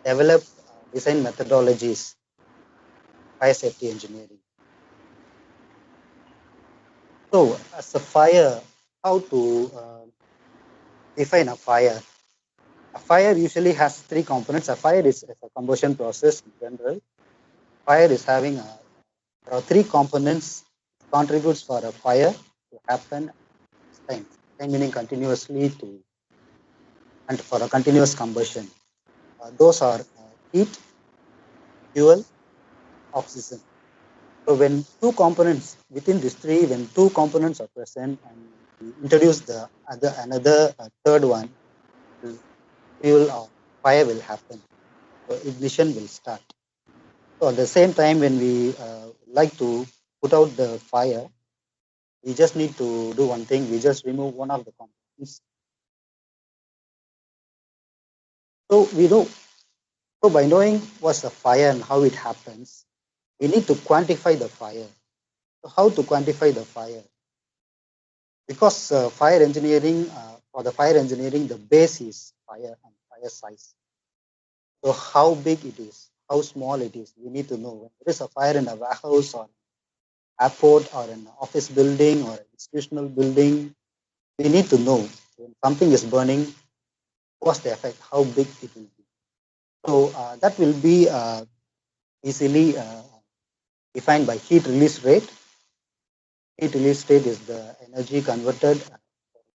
develop design methodologies, fire safety engineering. So, as a fire, how to define a fire? A fire usually has three components. A fire is a combustion process in general. Fire is having there are three components contributes for a fire to happen at time. Time meaning continuously to and for a continuous combustion. Those are heat, fuel, oxygen. So when two components within these three, when two components are present and we introduce the other another third one, fuel or fire will happen. So ignition will start. So at the same time, when we like to put out the fire, we just need to do one thing. We just remove one of the components. So we know. So by knowing what's the fire and how it happens, we need to quantify the fire. So how to quantify the fire? Because fire engineering, for the fire engineering, the base is fire and fire size. So how big it is, how small it is, we need to know. When there is a fire in a warehouse or airport or an office building or an institutional building, we need to know when something is burning, what's the effect, how big it will be. So that will be easily defined by heat release rate. Heat release rate is the energy converted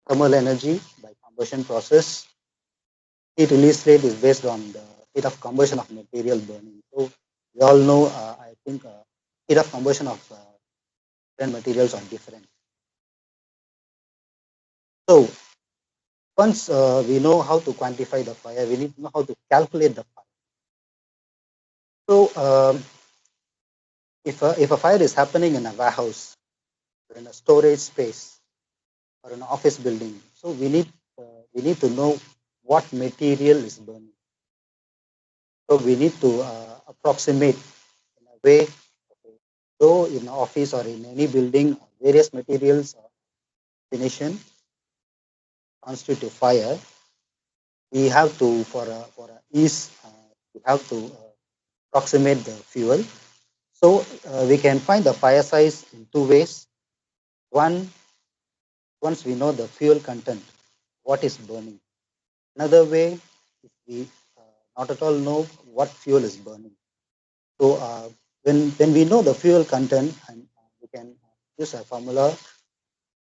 thermal energy by combustion process. Heat release rate is based on the heat of combustion of material burning. So we all know, I think, heat of combustion of different materials are different. So once we know how to quantify the fire, we need to know how to calculate the fire. So if a fire is happening in a warehouse or in a storage space or in an office building, so we need to know what material is burning. So we need to approximate in a way. Okay, so in office or in any building, various materials combination constitute a fire. We have to for a ease, we have to approximate the fuel. So we can find the fire size in two ways. One, once we know the fuel content, what is burning. Another way, if we not at all know what fuel is burning. So when we know the fuel content, and we can use a formula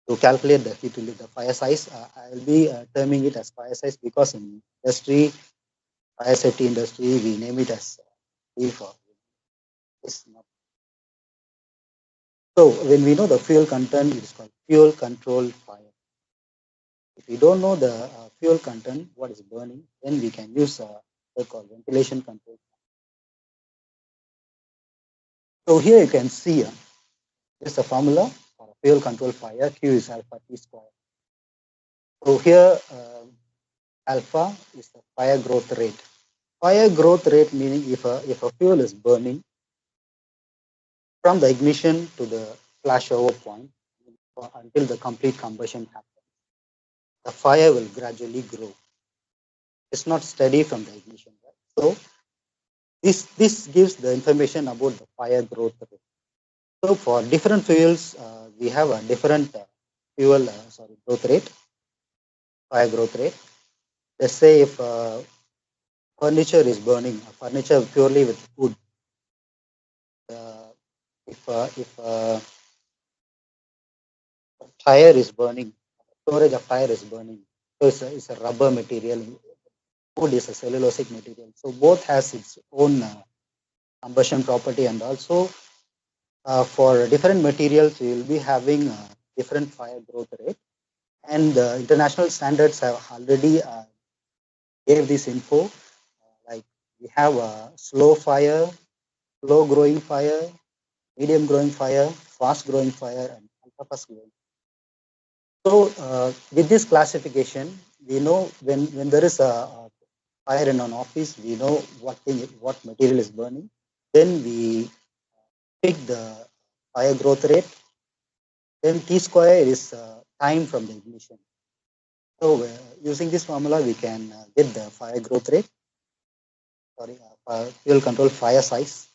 to calculate the heat release, the fire size. I'll be terming it as fire size because in industry, fire safety industry, we name it as fuel for. It's not. So when we know the fuel content, it is called fuel controlled fire. If we don't know the fuel content, what is burning, then we can use what called ventilation control. So here you can see this is a formula for fuel control fire. Q is alpha T square. So here alpha is the fire growth rate. Fire growth rate meaning if a fuel is burning from the ignition to the flashover point until the complete combustion happens, the fire will gradually grow. It's not steady from the ignition. Right? So this gives the information about the fire growth rate. So for different fuels, we have a different fuel growth rate, fire growth rate. Let's say if furniture is burning, furniture purely with wood. If tire is burning, storage of tire is burning. So it's a rubber material. Wood is a cellulosic material. So both has its own combustion property, and also for different materials, we will be having different fire growth rate. And the international standards have already gave this info. Like we have a slow fire, slow growing fire, medium growing fire, fast growing fire, and ultra fast growing. So with this classification, we know when there is a fire in an office, we know what material is burning. Then we pick the fire growth rate. Then T square is time from the ignition. So using this formula, we can get the fire growth rate. fuel control fire size.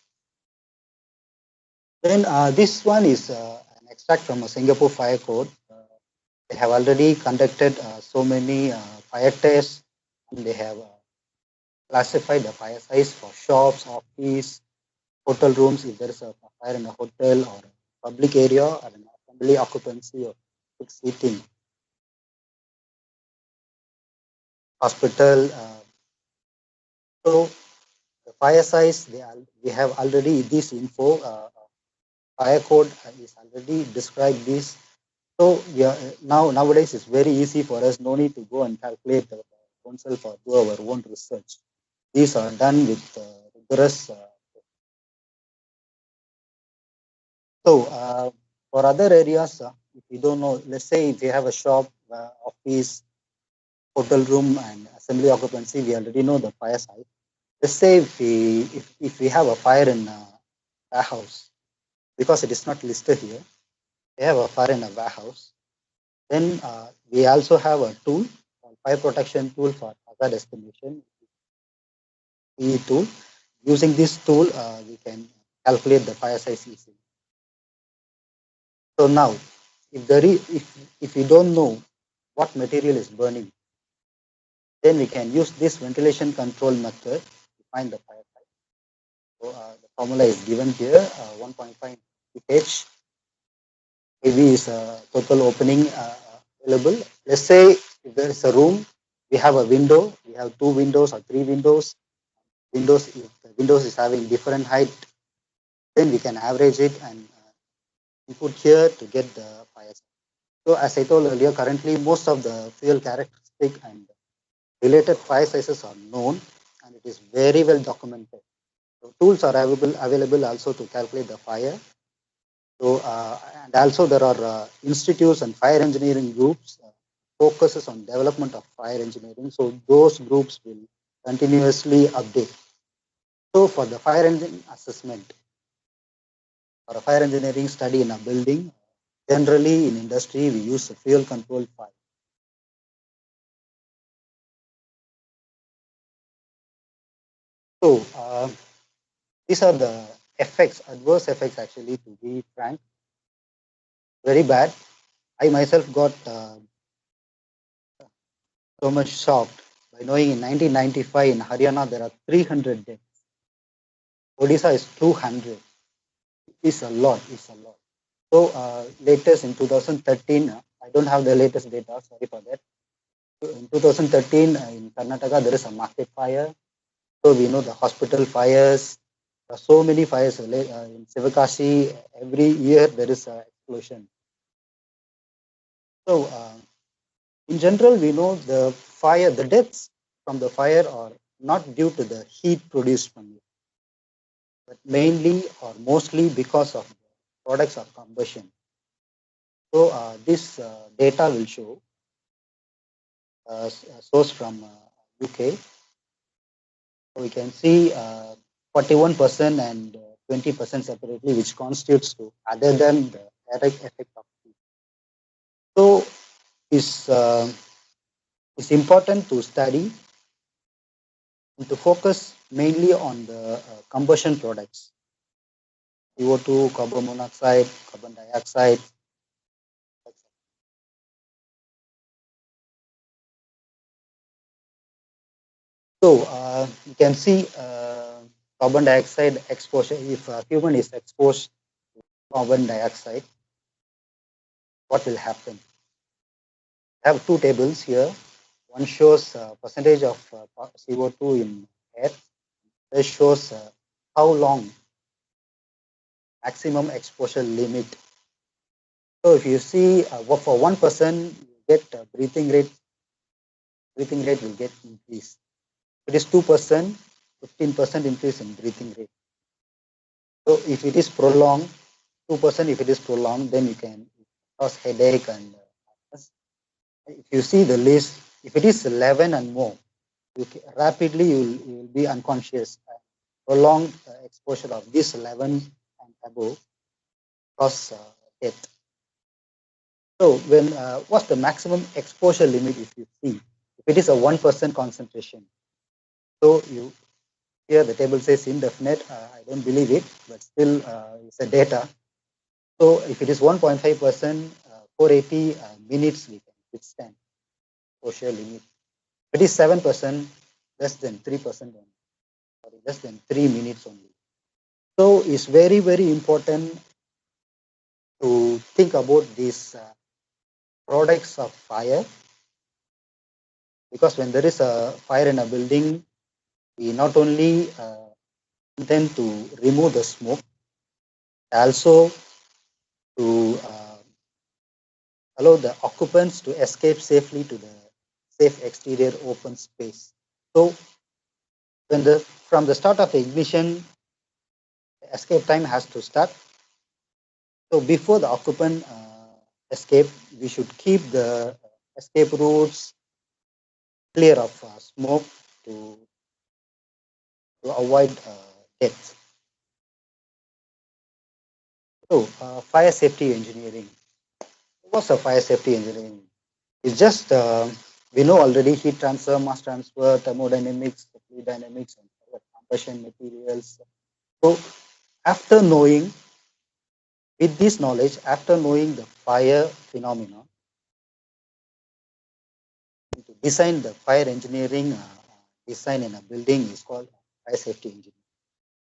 Then this one is an extract from a Singapore fire code. They have already conducted so many fire tests, and they have classified the fire size for shops, office, hotel rooms, if there is a fire in a hotel or a public area or an assembly occupancy or fixed seating, hospital. So the fire size, we have already this info. Fire code is already described this. So yeah, nowadays it's very easy for us. No need to go and calculate oneself or do our own research. These are done with rigorous. For other areas, if you don't know, let's say if you have a shop, office, hotel room, and assembly occupancy, we already know the fire site. Let's say if we have a fire in a warehouse, because it is not listed here, we have a fire in a warehouse. Then we also have a tool, fire protection tool for hazard estimation, PE tool. Using this tool, we can calculate the fire size easily. So now, if we don't know what material is burning, then we can use this ventilation control method to find the fire size. So the formula is given here, 1.5 pH. AV is total opening available. Let's say if there is a room, we have a window, we have 2 windows or 3 windows. If the windows is having different height, then we can average it and input here to get the fire size. So as I told earlier, currently most of the fuel characteristic and related fire sizes are known, and it is very well documented. So tools are available also to calculate the fire. So and also there are institutes and fire engineering groups focuses on development of fire engineering. So those groups will continuously update. So for the fire engine assessment or a fire engineering study in a building, generally in industry we use a fuel control fire. So these are the effects, adverse effects actually, to be frank, very bad. I myself got so much shocked by knowing in 1995 in Haryana there are 300 deaths. Odisha is 200. It's a lot. It's a lot. So latest in 2013, I don't have the latest data. Sorry for that. In 2013 in Karnataka there is a market fire. So we know the hospital fires. There are so many fires in Sivakasi. Every year there is an explosion. So in general, we know the deaths from the fire are not due to the heat produced from it, but mainly or mostly because of the products of combustion. So this data will show a source from UK. So we can see 41% and 20% separately, which constitutes to other than the direct effect of heat. So it's, it's important to study and to focus mainly on the combustion products, CO2, carbon monoxide, carbon dioxide. So you can see carbon dioxide exposure. If a human is exposed to carbon dioxide, what will happen? I have two tables here. One shows percentage of CO2 in air. This shows how long maximum exposure limit. So if you see for 1%, you get breathing rate will get increased. If it is 2%, 15% increase in breathing rate. So if it is prolonged, 2%, if it is prolonged, then you can cause headache and if you see the list, if it is 11 and more, rapidly you will be unconscious. Prolonged exposure of this 11 and above cause death. So when what's the maximum exposure limit if you see? If it is a 1% concentration, so Here the table says indefinite. I don't believe it, but still it's a data. So if it is 1.5%, 480 minutes we can withstand social limit. If it is 7%, less than 3% only, sorry, less than 3 minutes only. So it's very, very important to think about these products of fire, because when there is a fire in a building, we not only intend to remove the smoke, also to allow the occupants to escape safely to the safe exterior open space. So when the from the start of ignition, escape time has to start. So before the occupant escape, we should keep the escape routes clear of smoke to, to avoid death. So fire safety engineering. What's a fire safety engineering? It's just we know already heat transfer, mass transfer, thermodynamics, fluid dynamics, and combustion materials. So after knowing, with this knowledge, after knowing the fire phenomena, to design the fire engineering design in a building is called fire safety engineering.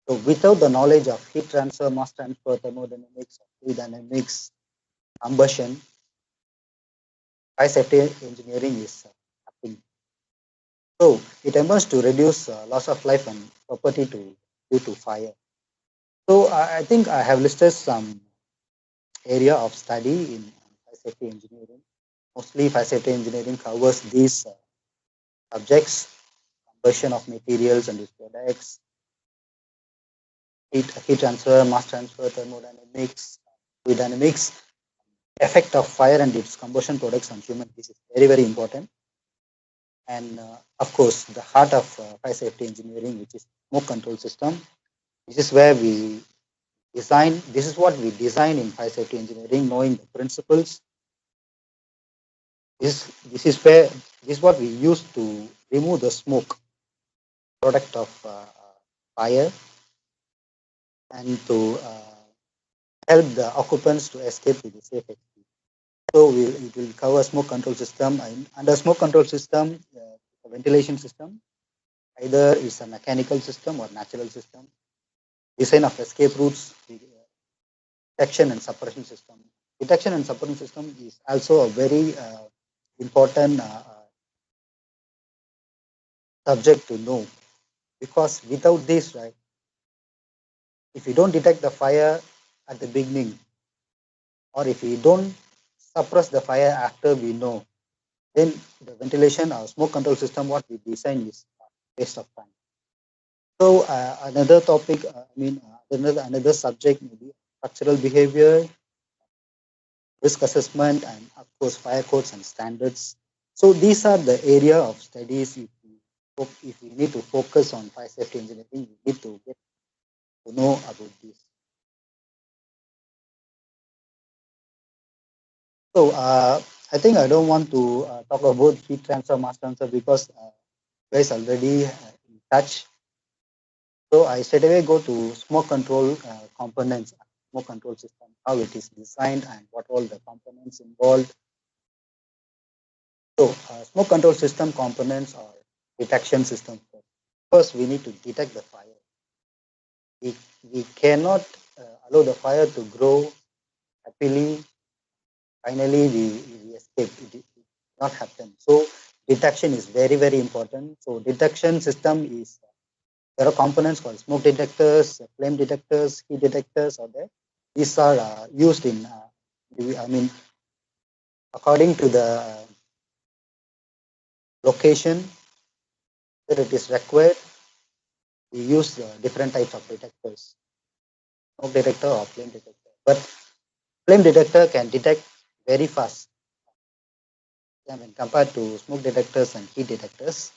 So without the knowledge of heat transfer, mass transfer, thermodynamics, fluid dynamics, combustion, fire safety engineering is happening. So it aims to reduce loss of life and property due to fire. So I think I have listed some area of study in fire safety engineering. Mostly fire safety engineering covers these subjects: conversion of materials and its products, heat transfer, mass transfer, thermodynamics, fluid dynamics, effect of fire and its combustion products on human. This is very, very important. And of course, the heart of fire safety engineering, which is smoke control system. This is where we design. This is what we design in fire safety engineering, knowing the principles. This is where this is what we use to remove the smoke product of fire, and to help the occupants to escape with a safe exit. So it will cover smoke control system. And under smoke control system, the ventilation system, either is a mechanical system or natural system. Design of escape routes, detection and suppression system. Detection and suppression system is also a very important subject to know, because without this, right, if you don't detect the fire at the beginning, or if we don't suppress the fire after we know, then the ventilation or smoke control system what we design is a waste of time. So another topic, another subject maybe structural behavior, risk assessment, and of course fire codes and standards. So these are the area of studies. If we need to focus on fire safety engineering, we need to get to know about this. So I think I don't want to talk about heat transfer, mass transfer, because guys already in touch. So I straight away go to smoke control components, smoke control system, how it is designed and what all the components involved. So smoke control system components are detection system. First, we need to detect the fire. We cannot allow the fire to grow happily. Finally, we escape. It did not happen. So detection is very, very important. So detection system is, there are components called smoke detectors, flame detectors, heat detectors are there. These are used in, according to the location that it is required, we use different types of detectors, smoke detector or flame detector. But flame detector can detect very fast when compared to smoke detectors and heat detectors,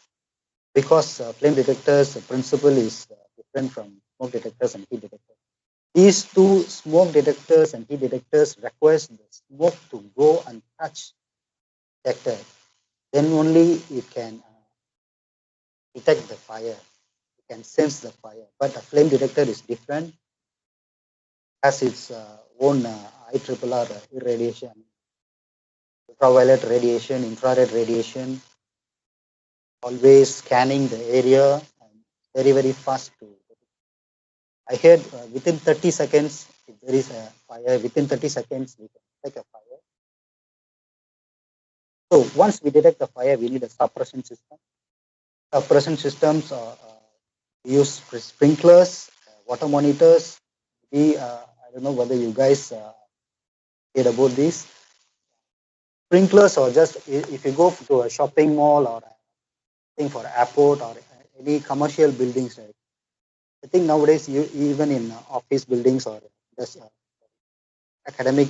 because flame detectors, the principle is different from smoke detectors and heat detectors. These two smoke detectors and heat detectors requires the smoke to go and touch detector. Then only it can detect the fire. can sense the fire. But a flame detector is different, has its own IRRR irradiation, ultraviolet radiation, infrared radiation, always scanning the area and very, very fast to. I heard within 30 seconds, if there is a fire, within 30 seconds, we can detect a fire. So once we detect the fire, we need a suppression system. Suppression systems use sprinklers, water monitors. I don't know whether you guys heard about this. Sprinklers or just if you go to a shopping mall or thing for airport or any commercial buildings, right? I think nowadays you even in office buildings or just academic,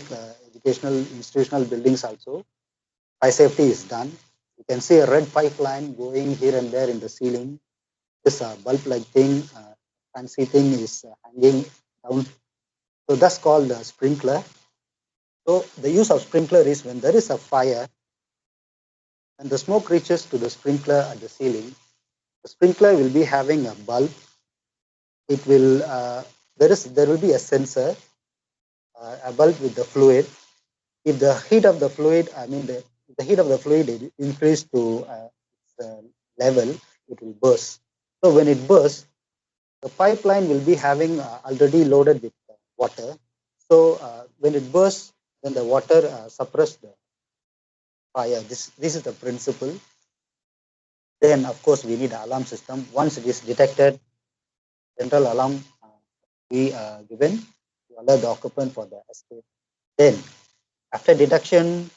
educational, institutional buildings also, fire safety is done. You can see a red pipeline going here and there in the ceiling. This bulb-like thing, fancy thing is hanging down. So that's called a sprinkler. So the use of sprinkler is when there is a fire and the smoke reaches to the sprinkler at the ceiling, the sprinkler will be having a bulb. It will there will be a sensor, a bulb with the fluid. If the heat of the fluid, I mean the heat of the fluid increase to level, it will burst. So when it bursts, the pipeline will be having already loaded with water. So when it bursts, then the water suppress the fire. This is the principle. Then of course we need an alarm system. Once it is detected, central alarm be given to alert the occupant for the escape. Then after detection,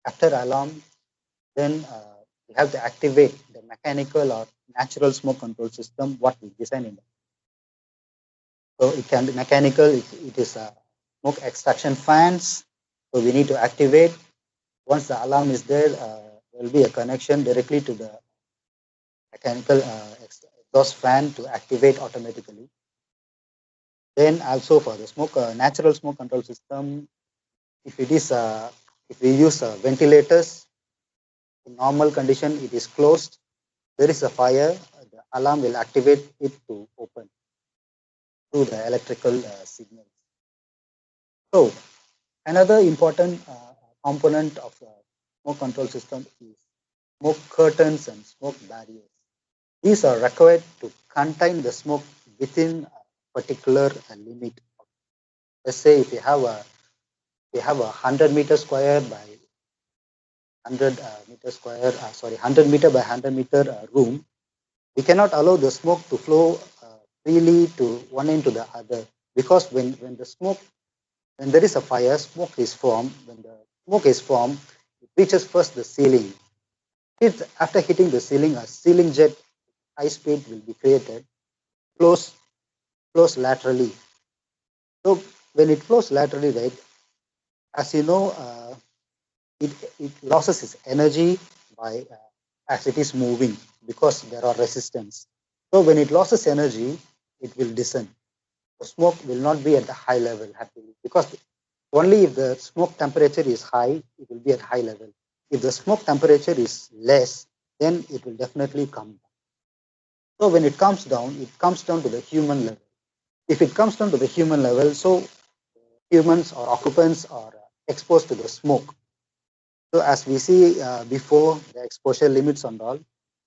after alarm, then we have to activate the mechanical or natural smoke control system what we design in. So it can be mechanical. It is smoke extraction fans. So we need to activate. Once the alarm is there, there will be a connection directly to the mechanical exhaust fan to activate automatically. Then also for the smoke, natural smoke control system, if it is if we use ventilators, in normal condition it is closed. There is a fire, the alarm will activate it to open through the electrical signals. So another important component of smoke control system is smoke curtains and smoke barriers. These are required to contain the smoke within a particular limit. Let's say if you have a 100-meter square by 100 meter square, 100 meter by 100 meter room, we cannot allow the smoke to flow freely to one end to the other, because when the smoke, when there is a fire, smoke is formed. When the smoke is formed, it reaches first the ceiling. After hitting the ceiling, a ceiling jet high speed will be created, flows laterally. So when it flows laterally, right, as you know, it, it loses its energy by as it is moving, because there are resistance. So when it loses energy, it will descend. The smoke will not be at the high level happily, because only if the smoke temperature is high, it will be at high level. If the smoke temperature is less, then it will definitely come down. So when it comes down to the human level. If it comes down to the human level, so humans or occupants are exposed to the smoke. So as we see before, the exposure limits and all.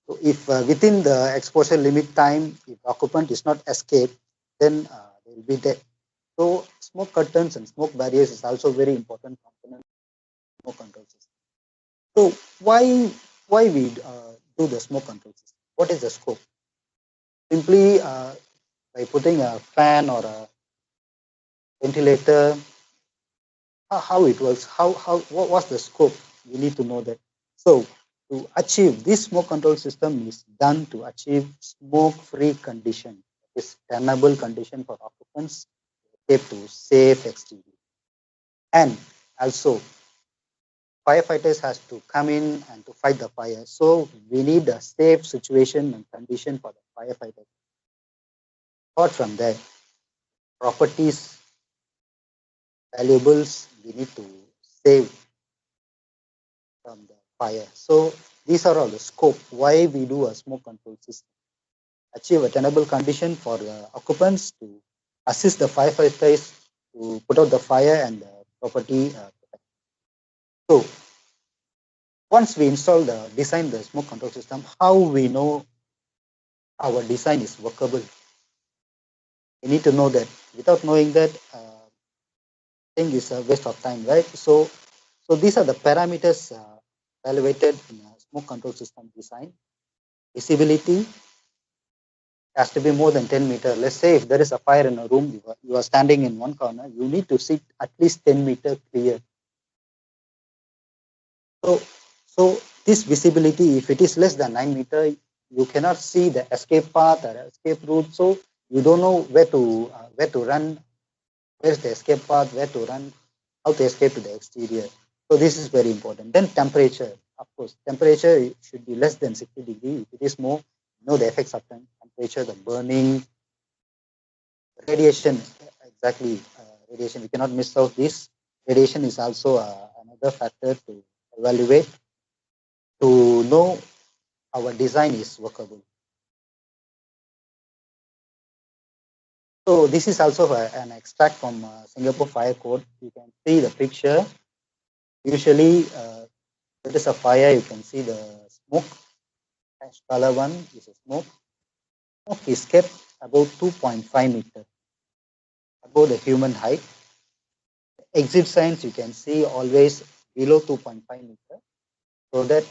So if within the exposure limit time, if occupant is not escaped, then they will be dead. So smoke curtains and smoke barriers is also very important component of smoke control system. So why we do the smoke control system? What is the scope? Simply by putting a fan or a ventilator, how it works, what's the scope? We need to know that. So to achieve this smoke control system is done to achieve smoke-free condition, this tenable condition for occupants, escape to safe exterior. And also firefighters has to come in and to fight the fire. So we need a safe situation and condition for the firefighters. Apart from that, properties, valuables, we need to save from the fire. So these are all the scope why we do a smoke control system. achieve a tenable condition for the occupants to assist the firefighters to put out the fire and the property. So once we install design the smoke control system, how we know our design is workable? We need to know that. Without knowing that, thing is a waste of time, right? So these are the parameters evaluated in a smoke control system design. Visibility has to be more than 10 meters. Let's say if there is a fire in a room, you are standing in one corner, you need to sit at least 10 meters clear. So this visibility, if it is less than 9 meters, you cannot see the escape path or escape route. So you don't know where to run, where's the escape path, where to run, how to escape to the exterior. So this is very important. Then temperature, of course, temperature should be less than 60 degrees. If it is more, you know the effects of temperature, the burning, radiation, exactly. Radiation, we cannot miss out this. Radiation is also another factor to evaluate to know our design is workable. So this is also an extract from Singapore Fire Code. You can see the picture. Usually, there is a fire. You can see the smoke. Ash color one is a smoke. Smoke is kept about 2.5 meters above the human height. Exit signs you can see always below 2.5 meters. So that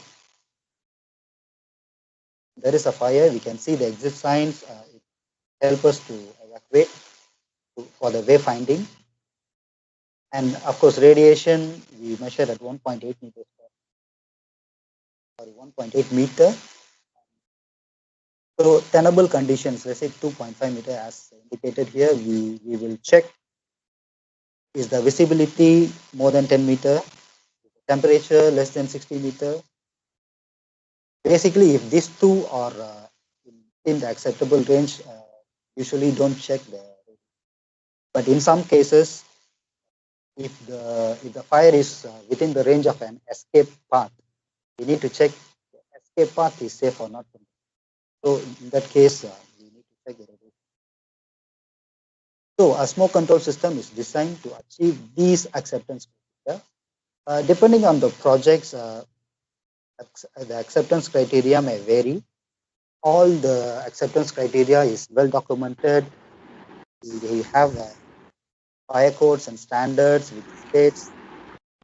there is a fire, we can see the exit signs. It helps us to evacuate for the wayfinding. And of course, radiation we measure at 1.8 meters, sorry, 1.8 meter. So tenable conditions, let's say 2.5 meter as indicated here, we will check is the visibility more than 10 meter, temperature less than 60 meter. Basically, if these two are in the acceptable range, usually don't check the. But in some cases, if the fire is within the range of an escape path, we need to check the escape path is safe or not. So in that case, we need to check the radiation. So a smoke control system is designed to achieve these acceptance criteria. Depending on the projects, the acceptance criteria may vary. All the acceptance criteria is well documented. We have fire codes and standards which states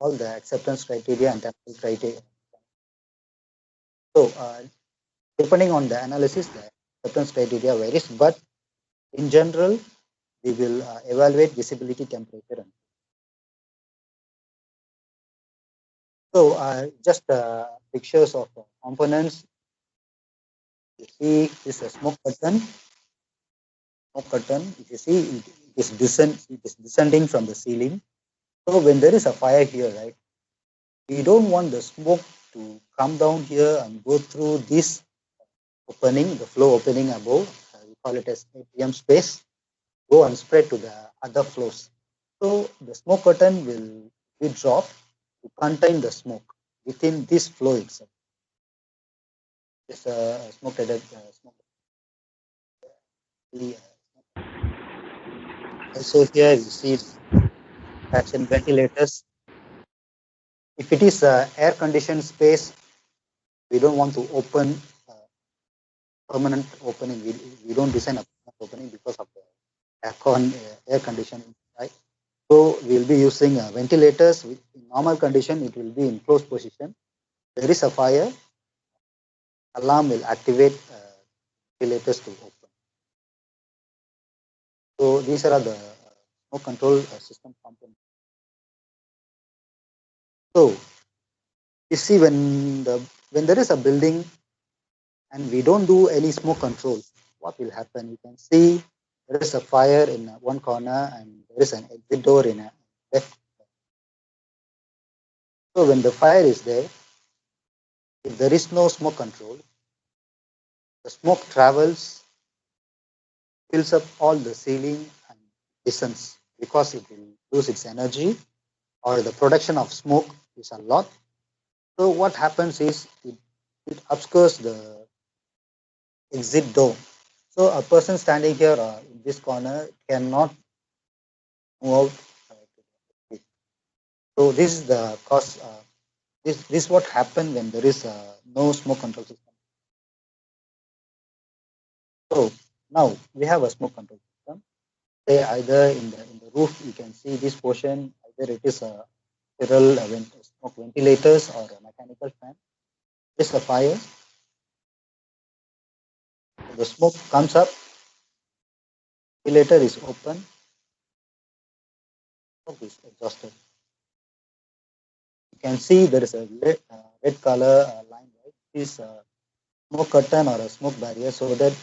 all the acceptance criteria and technical criteria. So depending on the analysis, the acceptance criteria varies, but in general, we will evaluate visibility, temperature. So just pictures of components. You see, this is a smoke curtain. Smoke curtain. If you see, it is descending from the ceiling. So when there is a fire here, right, we don't want the smoke to come down here and go through this opening, the flow opening above. We call it as APM space. Go and spread to the other floors. So the smoke curtain will be dropped to contain the smoke within this flow itself. It's a smoke detector. Also here you see traction ventilators. If it is air conditioned space, we don't want to open permanent opening. We don't design a permanent opening because of the air conditioning, right? So we'll be using ventilators. In normal condition, it will be in closed position. There is a fire, alarm will activate ventilators to open. So these are the smoke control system components. So you see when there is a building and we don't do any smoke control, what will happen? You can see there is a fire in one corner and there is an exit door in a left. So when the fire is there, if there is no smoke control, the smoke travels, fills up all the ceiling and descends because it will lose its energy or the production of smoke is a lot. So what happens is it obscures the exit door. So a person standing here in this corner cannot move out. So this is the cause. This is what happens when there is no smoke control system. So now we have a smoke control system. Say either in the roof you can see this portion, either it is a spiral smoke ventilators or a mechanical fan. This is a fire. So the smoke comes up, ventilator is open, smoke is exhausted. You can see there is a red color line, right? This smoke curtain or a smoke barrier, so that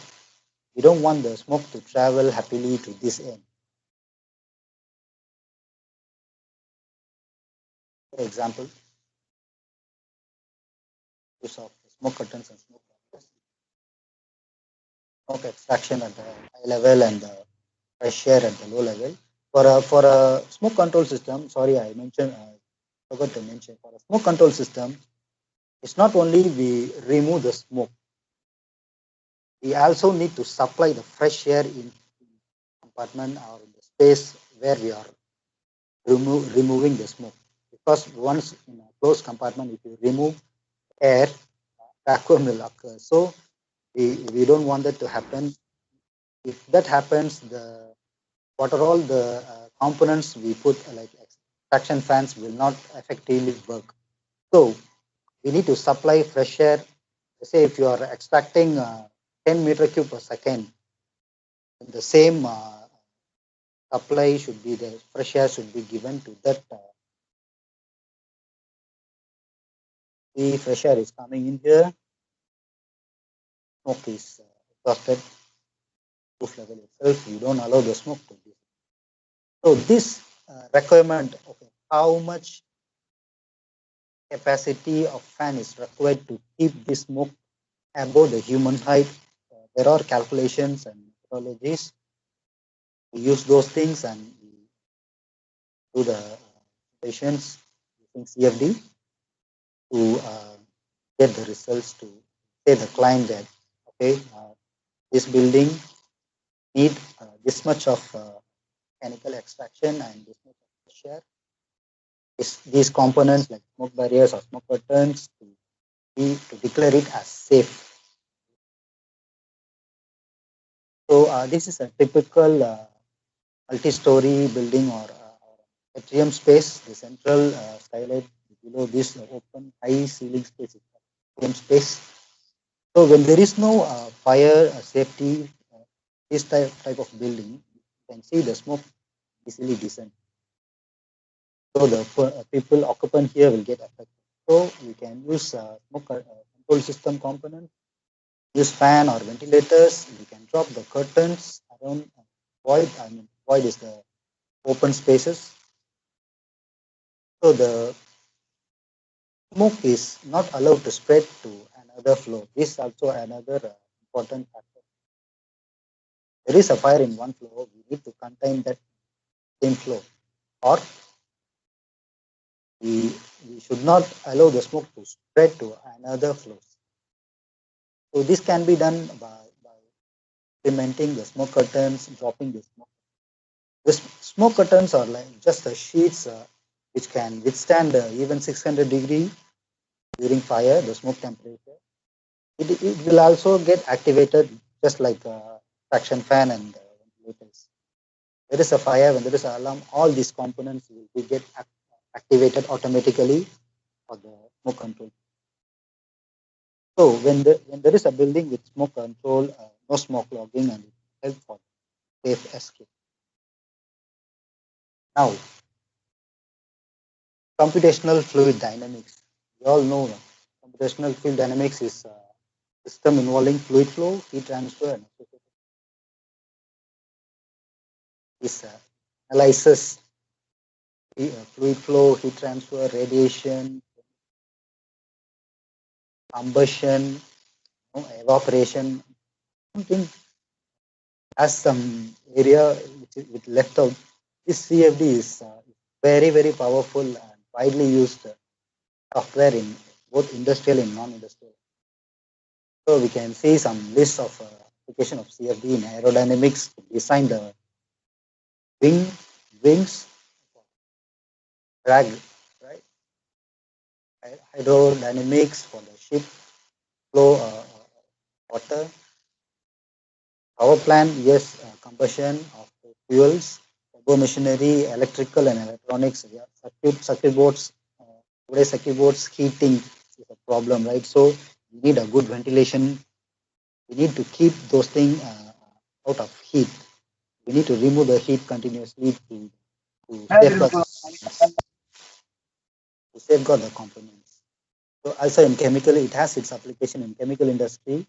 we don't want the smoke to travel happily to this end. For example, use of smoke curtains and smoke barriers, smoke extraction at the high level and the fresh air at the low level. For a smoke control system, sorry, I mentioned, forgot to mention, for a smoke control system, it's not only we remove the smoke, we also need to supply the fresh air in compartment or in the space where we are removing the smoke. Because once in a closed compartment, if you remove air, vacuum will occur. So we don't want that to happen. If that happens, the what are all the components we put like extraction fans will not effectively work. So we need to supply fresh air. Say if you are extracting 10 meter cube per second, the same supply should be the fresh air should be given to that. The fresh air is coming in here. Smoke is exhausted. Roof level itself. We don't allow the smoke to be. So this requirement of how much capacity of fan is required to keep this smoke above the human height. There are calculations and methodologies. We use those things and we do the calculations using CFD to get the results to say the client that okay, this building need this much of mechanical extraction and this much of share. These components like smoke barriers or smoke curtains to declare it as safe. So this is a typical multi-story building or atrium space. The central skylight below this open high ceiling space is atrium space. So when there is no fire safety, this type of building, you can see the smoke easily descend. So the people occupant here will get affected. So we can use smoke control system component, use fan or ventilators. We can drop the curtains around void. I mean void is the open spaces. So the smoke is not allowed to spread to another floor. This is also another important factor. There is a fire in one floor. We need to contain that same floor, or we, we should not allow the smoke to spread to another floor. So this can be done by implementing the smoke curtains, dropping the smoke. The smoke curtains are like just the sheets which can withstand even 600-degree during fire, the smoke temperature. It will also get activated just like a traction fan and ventilators. There is a fire, when there is an alarm, all these components will get activated automatically for the smoke control. So when there is a building with smoke control, no smoke logging, and it helps for safe escape. Now, computational fluid dynamics. We all know that computational fluid dynamics is a system involving fluid flow, heat transfer, and this analyzes fluid flow, heat transfer, radiation, combustion, evaporation. Something has some area which left out. This CFD is very, very powerful and widely used software in both industrial and non-industrial. So we can see some list of application of CFD in aerodynamics to design the wing, wings, drag, right? Hydrodynamics for the ship, flow, water, power plant, yes, combustion of the fuels, turbo machinery, electrical and electronics, yeah, circuit boards. Today's circuit boards heating is a problem, right? So we need a good ventilation. We need to keep those things out of heat. We need to remove the heat continuously to safeguard to safeguard the components. So also in chemical, it has its application in chemical industry,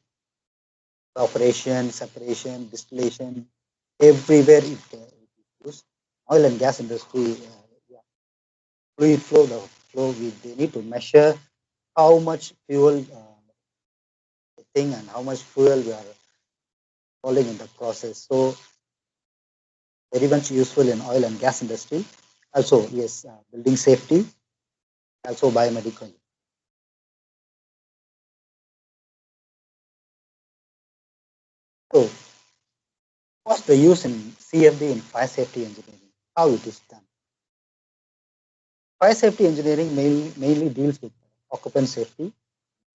operation, separation, distillation, everywhere it is used. Oil and gas industry, yeah, fluid flow, the flow, they need to measure how much fuel thing and how much fuel we are falling in the process. So very much useful in oil and gas industry. Also, yes, building safety, also biomedical. So what's the use in CFD in fire safety engineering? How it is done? Fire safety engineering mainly deals with occupant safety,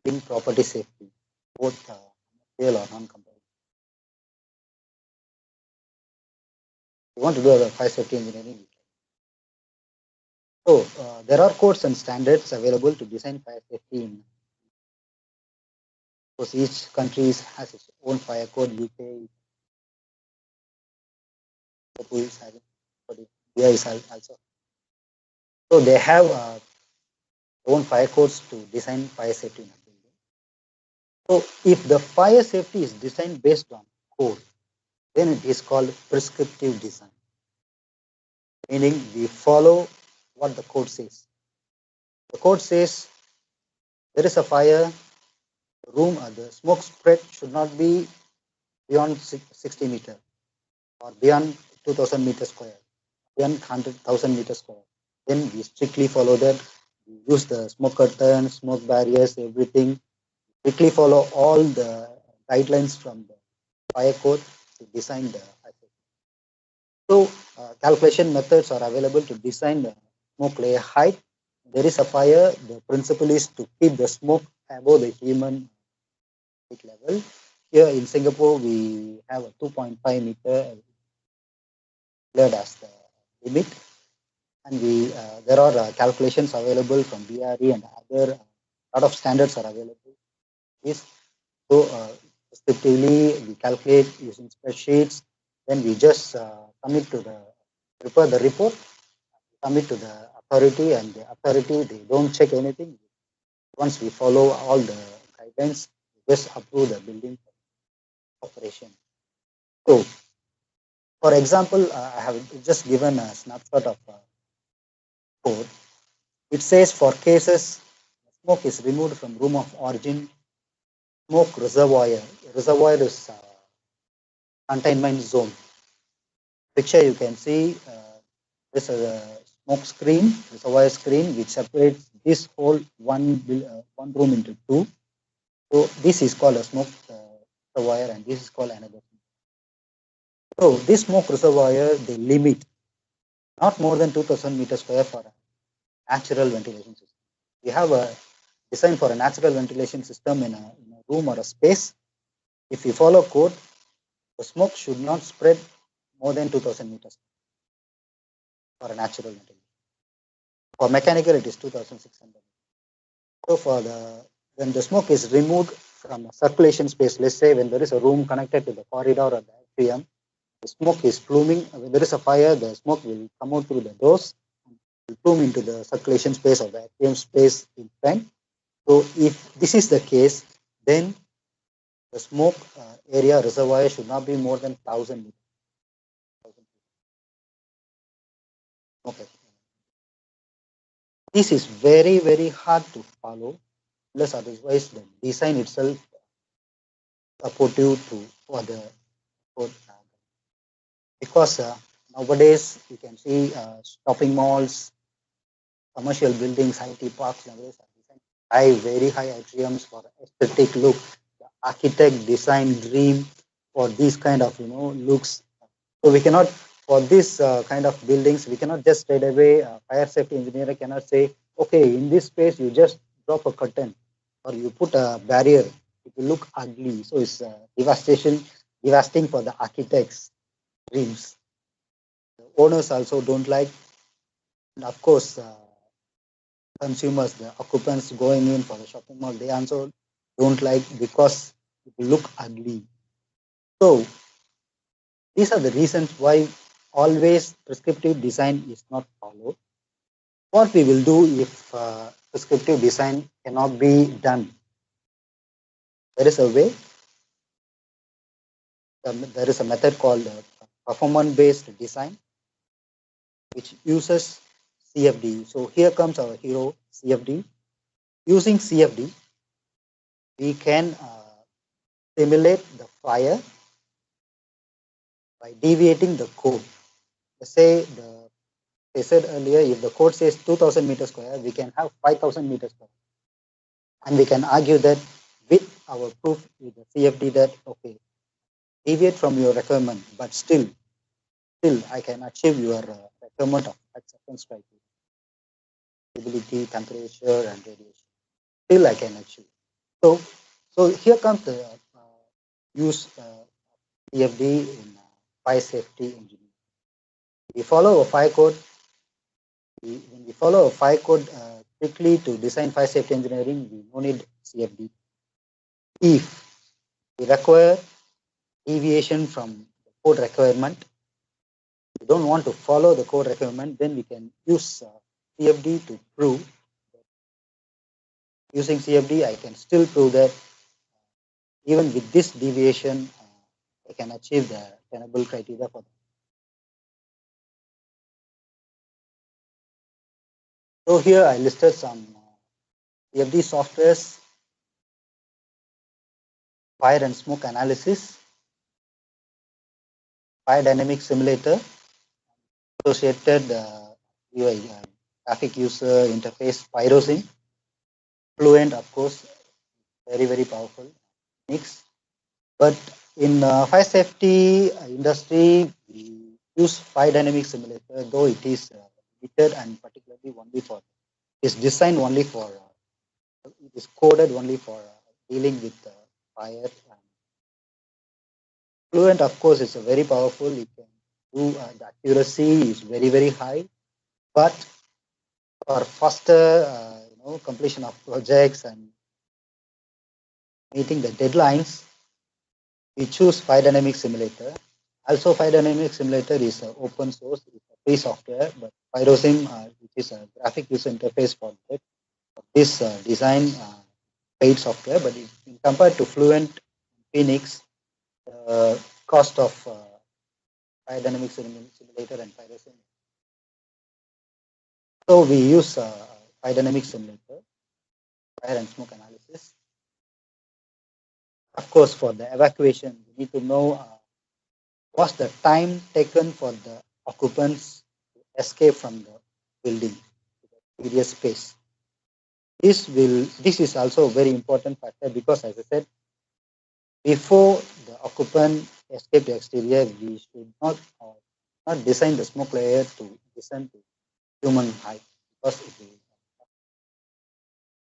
in property safety, both real or non-commercial. You want to do a fire safety engineering. So there are codes and standards available to design fire safety in because each country has its own fire code. UK is having, India is also. So they have own fire codes to design fire safety in a building. So if the fire safety is designed based on code, then it is called prescriptive design, meaning we follow what the code says. The code says there is a fire, room, the smoke spread should not be beyond 60 meter or beyond 2000 meters square, beyond 100,000 meters square. Then we strictly follow that. We use the smoke curtain, smoke barriers, everything. Strictly follow all the guidelines from the fire code to design the fire. So calculation methods are available to design the smoke layer height. There is a fire. The principle is to keep the smoke above the human height level. Here in Singapore, we have a 2.5 meter declared as the limit, and we there are calculations available from BRE and other lot of standards are available. Yes. So respectively, we calculate using spreadsheets. Then we just submit to the prepare the report, submit to the authority, and the authority they don't check anything. Once we follow all the guidelines, we just approve the building operation. So, for example, I have just given a snapshot of code. It says for cases smoke is removed from room of origin, smoke reservoir. Reservoir is containment zone. Picture you can see this is a smoke screen, reservoir screen, which separates this whole one room into two. So this is called a smoke reservoir, and this is called another. So this smoke reservoir, they limit not more than 2000 meters square for a natural ventilation system. We have a design for a natural ventilation system in a room or a space. If you follow code, the smoke should not spread more than 2000 meters for a natural ventilation. For mechanical, it is 2600. So for when the smoke is removed from a circulation space, let's say when there is a room connected to the corridor or the atrium, the smoke is pluming. When there is a fire, the smoke will come out through the doors and will plume into the circulation space or the atrium space in front. So if this is the case, then the smoke area reservoir should not be more than 1000 meters. Okay. This is very, very hard to follow, unless otherwise the design itself supportive to for the for, because nowadays you can see shopping malls, commercial buildings, IT parks nowadays are designed high, very high atriums for aesthetic look. The architect design dream for these kind of looks. So we cannot, for this kind of buildings, we cannot just straight away, fire safety engineer cannot say, okay, in this space you just drop a curtain or you put a barrier. It will look ugly. So it's devastating for the architects' dreams. The owners also don't like, and of course, consumers, the occupants going in for the shopping mall, they also don't like because it will look ugly. So these are the reasons why always prescriptive design is not followed. What we will do if prescriptive design cannot be done? There is a way, there is a method called performance-based design, which uses CFD. So here comes our hero, CFD. Using CFD, we can simulate the fire by deviating the code. Let's say they said earlier, if the code says 2000 meters square, we can have 5000 meters square. And we can argue that with our proof with the CFD that, okay, deviate from your requirement, but still I can achieve your requirement of acceptance criteria, stability, temperature, and radiation. Still I can achieve. So here comes the use CFD in fire safety engineering. We follow a fire code. When we follow a fire code quickly to design fire safety engineering, we no need CFD. If we require deviation from the code requirement, we don't want to follow the code requirement, then we can use CFD to prove. Using CFD, I can still prove that even with this deviation, I can achieve the tenable criteria for that. So here I listed some CFD softwares: fire and smoke analysis, fire dynamic simulator, associated UI, graphic user interface, pyrosim, fluent, of course, very powerful mix. But in fire safety industry, we use fire dynamic simulator, though it is limited and particularly only for, it's designed only for, it is coded only for dealing with fire. Fluent, of course, is a very powerful. It can do the accuracy is very high, but for faster, completion of projects and meeting the deadlines, we choose Fire Dynamic Simulator. Also, Fire Dynamic Simulator is open source, it's a free software, but Pyrosim, which is a graphic user interface for that, this design paid software, but in compared to Fluent, Phoenix, the cost of Fire Dynamic Simulator and Pyrosim. So we use Fire Dynamic Simulator, fire and smoke analysis. Of course, for the evacuation, we need to know what's the time taken for the occupants to escape from the building to the previous space. This is also a very important factor because, as I said, before the occupant escape the exterior, we should not design the smoke layer to descend to human height because it will.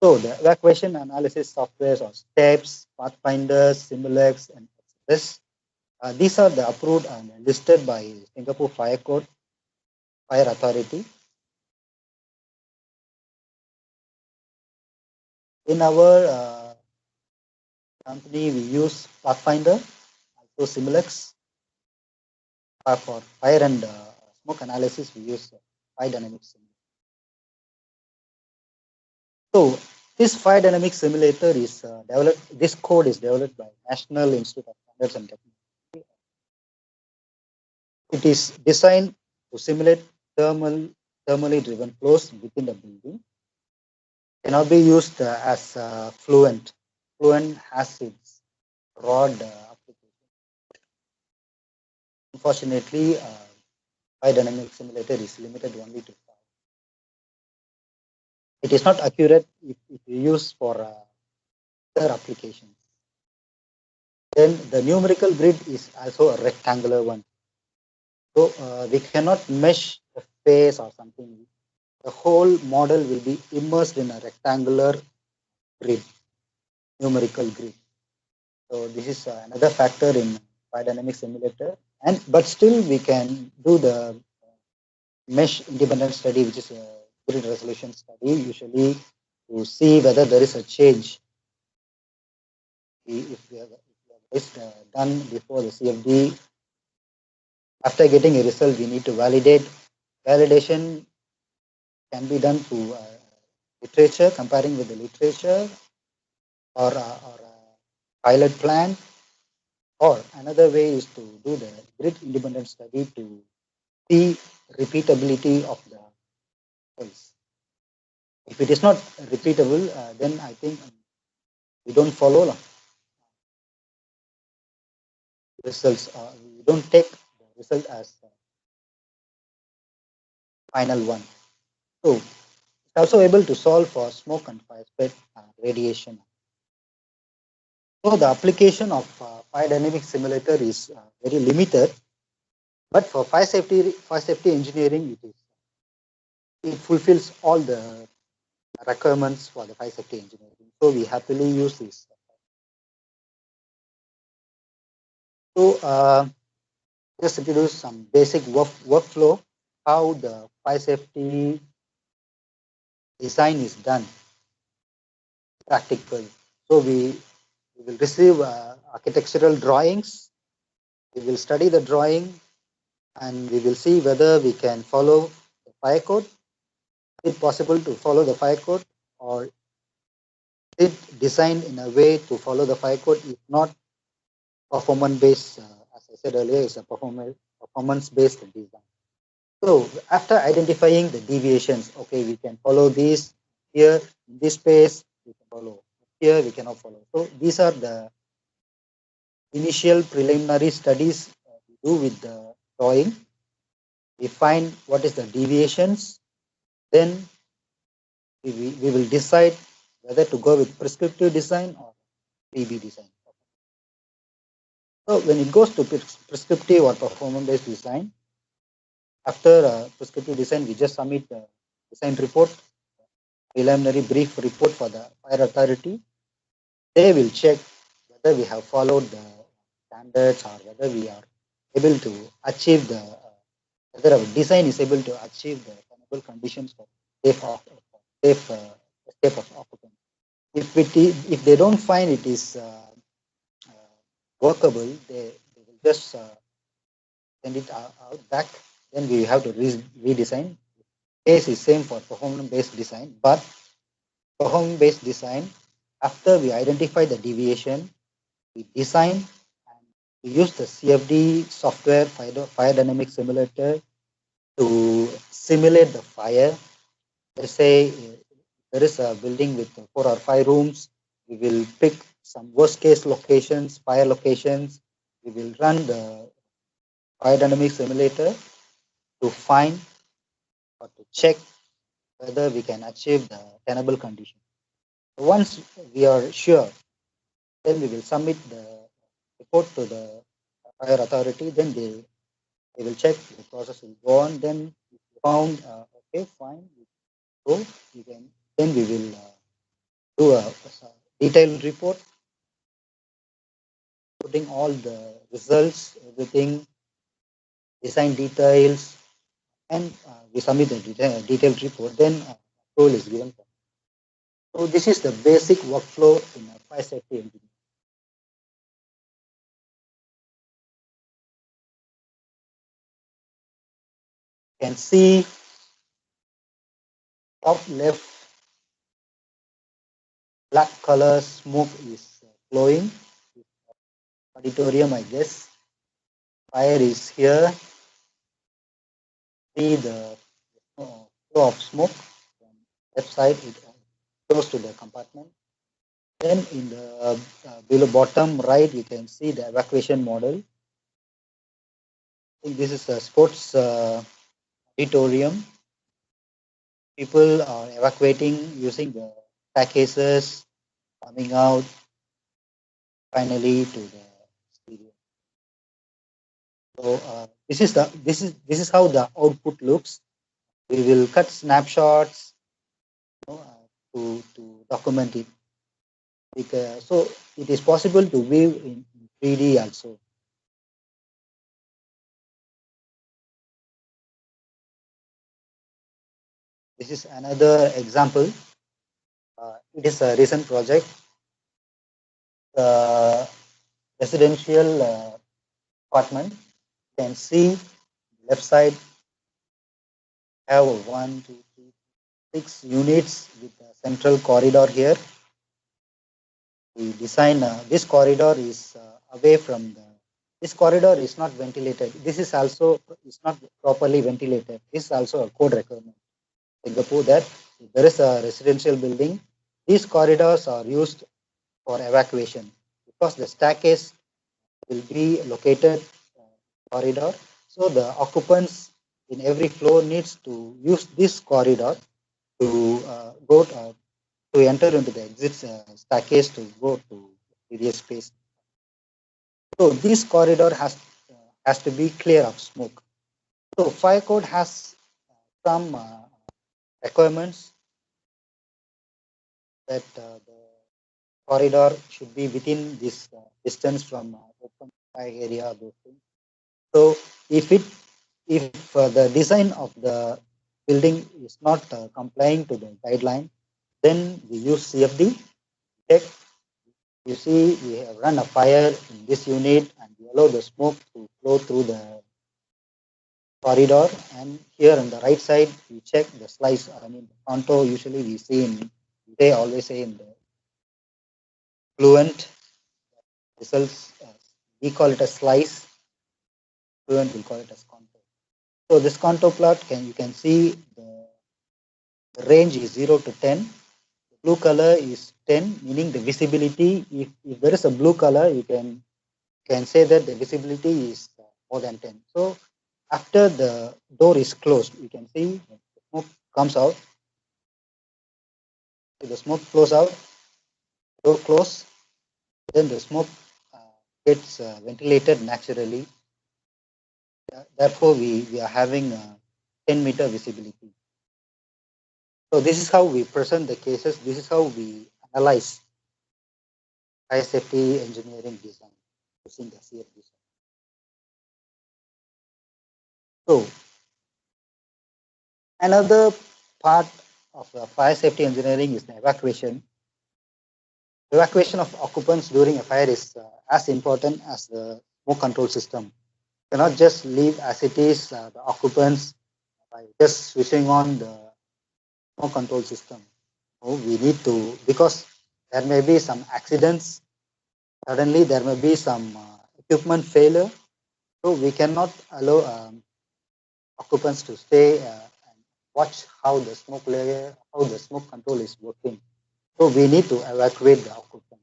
So the evacuation analysis softwares or STEPS, Pathfinders, Simulex, and Express. These are the approved and listed by Singapore Fire Code, Fire Authority. In our company, we use Pathfinder, also Simulex. For fire and smoke analysis, we use Fire Dynamic Simulator. So this Fire Dynamic Simulator is developed. This code is developed by National Institute of Standards and Technology. It is designed to simulate thermally driven flows within the building. Cannot be used as Fluent. Fluent has its broad application. Unfortunately, Fire Dynamic Simulator is limited only to fire. It is not accurate if you use for other applications. Then the numerical grid is also a rectangular one. So we cannot mesh a face or something. The whole model will be immersed in a rectangular grid, numerical grid. So this is another factor in biodynamic simulator. And but still we can do the mesh independent study, which is a grid resolution study, usually to see whether there is a change. If we have this done before the CFD, after getting a result, we need to validate. Validation can be done through literature, comparing with the literature, or pilot plan, or another way is to do the grid independent study to see repeatability of the cells. If it is not repeatable, then I think we don't follow results. We don't take the result as final one. So it's also able to solve for smoke and fire spread radiation. So the application of fire dynamic simulator is very limited, but for fire safety engineering, it fulfills all the requirements for the fire safety engineering. So we happily use this. So just to do some basic workflow, how the fire safety design is done practical. So we will receive architectural drawings. We will study the drawing and we will see whether we can follow the fire code. Is it possible to follow the fire code, or is it designed in a way to follow the fire code? If not, performance based, as I said earlier, is a performance based design. So after identifying the deviations, okay, we can follow these here in this space, we can follow here, we cannot follow. So these are the initial preliminary studies we do with the drawing. We find what is the deviations, then we will decide whether to go with prescriptive design or PB design. So when it goes to prescriptive or performance-based design, after prescriptive design, we just submit the design report, preliminary brief report for the fire authority. They will check whether we have followed the standards or whether we are able to achieve the whether our design is able to achieve the tenable conditions for safe escape of occupants. If they don't find it is workable, they will just send it out back. Then we have to redesign. Case is same for performance-based design, but performance-based design, after we identify the deviation, we design and we use the CFD software fire dynamic simulator to simulate the fire. Let's say there is a building with 4 or 5 rooms. We will pick some worst case locations, fire locations. We will run the fire dynamic simulator to find or to check whether we can achieve the tenable condition. Once we are sure, then we will submit the report to the fire authority. Then they will check the process will go on. Then if we found okay, fine, so we can then we will do a detailed report, putting all the results, everything, design details, and we submit the detailed report. Then approval is given. So this is the basic workflow in a fire safety engineering. You can see top left black color smoke is flowing. Auditorium, I guess. Fire is here. See the flow of smoke. Left side, it goes to the compartment. Then in the below bottom right, you can see the evacuation model. I think this is a sports auditorium. People are evacuating using the staircases, coming out finally to the So this is how the output looks. We will cut snapshots, to document it. So it is possible to view in 3D also. This is another example. It is a recent project. Residential apartment. You can see left side have one, two, three, 6 units with a central corridor here. We design this corridor is away from the. This corridor is not ventilated. This is also is not properly ventilated. This is also a code requirement. Singapore that if there is a residential building, these corridors are used for evacuation because the staircase will be located corridor. So the occupants in every floor needs to use this corridor to go to enter into the exit staircase to go to various space. So this corridor has to be clear of smoke. So fire code has some requirements that the corridor should be within this distance from open sky area. Those things. So if the design of the building is not complying to the guideline, then we use CFD. Check. You see, we have run a fire in this unit and we allow the smoke to flow through the corridor. And here on the right side, we check the slice. I mean, the contour usually we see in, they always say in the fluent results, we call it a slice. Fluent will call it as contour. So this contour plot you can see the range is 0 to 10. The blue color is 10, meaning the visibility. If there is a blue color, you can say that the visibility is more than 10. So after the door is closed, you can see the smoke comes out. So the smoke flows out, door closed, then the smoke gets ventilated naturally. Therefore, we are having 10-meter visibility. So this is how we present the cases. This is how we analyze fire safety engineering design using the CFD. So another part of fire safety engineering is the evacuation. Evacuation of occupants during a fire is as important as the smoke control system. You cannot just leave as it is the occupants by just switching on the smoke control system. So we need to, because there may be some accidents, suddenly there may be some equipment failure, so we cannot allow occupants to stay and watch how the smoke layer, how the smoke control is working. So we need to evacuate the occupant.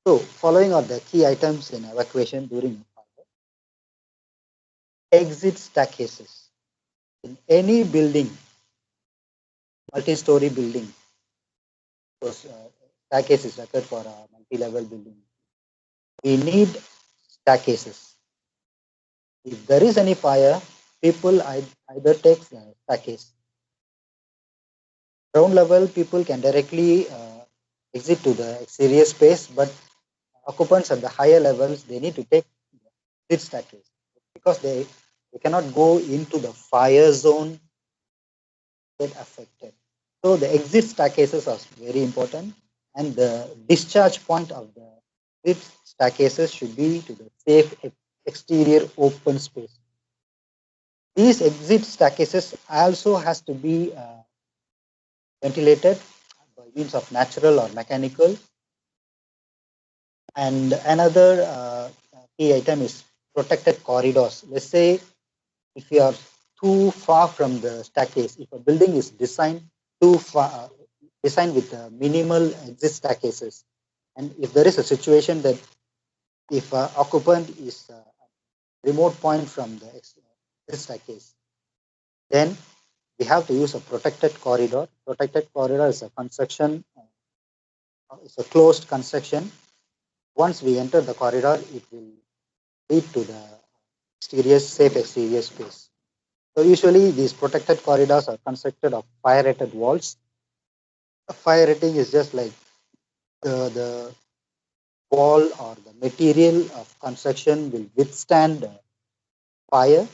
So following are the key items in evacuation during fire. Exit staircases. In any building, multi-story building, because staircase is required for a multi-level building. We need staircases. If there is any fire, people either take staircase. Ground level, people can directly exit to the exterior space, but occupants at the higher levels, they need to take exit staircase because they cannot go into the fire zone, get affected. So the exit staircases are very important, and the discharge point of the exit staircases should be to the safe exterior open space. These exit staircases also has to be ventilated by means of natural or mechanical. And another key item is protected corridors. Let's say if you are too far from the staircase, if a building is designed too far, designed with minimal exit staircases, and if there is a situation that if occupant is a remote point from the exit staircase, then we have to use a protected corridor. Protected corridor is a construction, it's a closed construction. Once we enter the corridor, it will lead to the safe exterior space. So usually these protected corridors are constructed of fire rated walls. A fire rating is just like the wall or the material of construction will withstand fire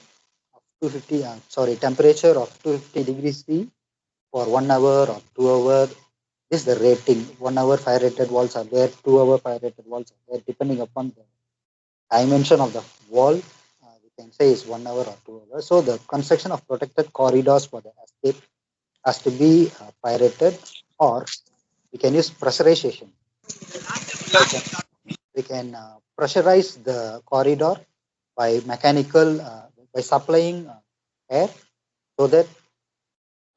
of 250, temperature of 250 degrees C for 1 hour or 2 hours. This is the rating. 1 hour fire rated walls are there, 2 hour fire rated walls are there, depending upon the dimension of the wall. We can say is 1 hour or 2 hours. So the construction of protected corridors for the escape has to be fire rated, or we can use pressurization. We can pressurize the corridor by mechanical, by supplying air, so that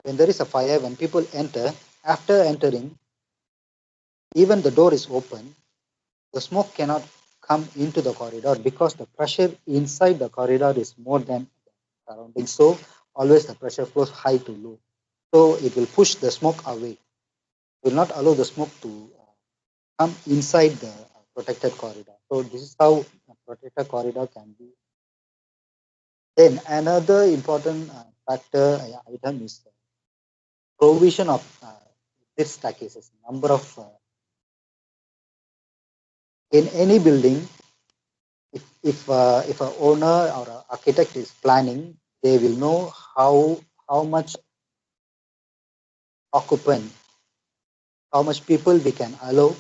when there is a fire, when people enter, after entering, even the door is open, the smoke cannot come into the corridor because the pressure inside the corridor is more than surrounding. So always the pressure flows high to low. So it will push the smoke away. It will not allow the smoke to come inside the protected corridor. So this is how a protected corridor can be. Then another important factor item is provision of exit staircases. Number of in any building, if a owner or a architect is planning, they will know how much occupant, how much people we can allow